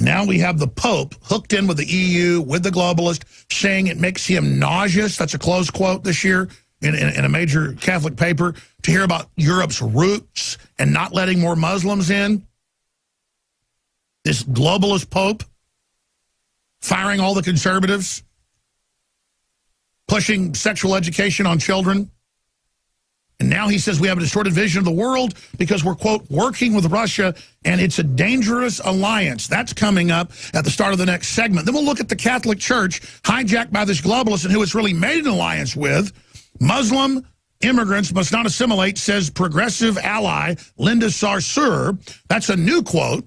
And now we have the Pope hooked in with the EU, with the globalist, saying it makes him nauseous. That's a close quote this year in a major Catholic paper, to hear about Europe's roots and not letting more Muslims in. This globalist Pope firing all the conservatives, pushing sexual education on children. And now he says we have a distorted vision of the world because we're, quote, working with Russia, and it's a dangerous alliance. That's coming up at the start of the next segment. Then we'll look at the Catholic Church hijacked by this globalist and who it's really made an alliance with. Muslim immigrants must not assimilate, says progressive ally Linda Sarsour. That's a new quote.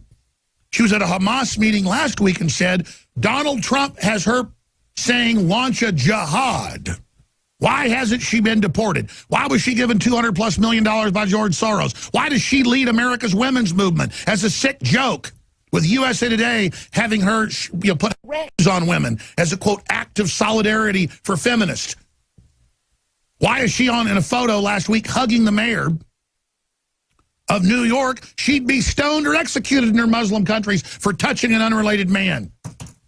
She was at a Hamas meeting last week and said, Donald Trump has her saying launch a jihad. Why hasn't she been deported? Why was she given $200+ million by George Soros? Why does she lead America's women's movement as a sick joke, with USA Today having her put regs on women as a, quote, act of solidarity for feminists? Why is she on in a photo last week hugging the mayor of New York? She'd be stoned or executed in her Muslim countries for touching an unrelated man.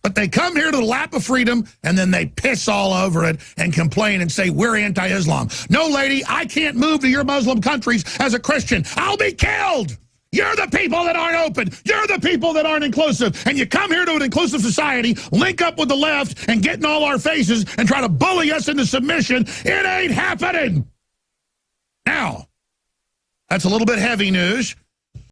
But they come here to the lap of freedom, and then they piss all over it and complain and say, we're anti-Islam. No, lady, I can't move to your Muslim countries as a Christian. I'll be killed. You're the people that aren't open. You're the people that aren't inclusive. And you come here to an inclusive society, link up with the left, and get in all our faces and try to bully us into submission. It ain't happening. Now, that's a little bit heavy news,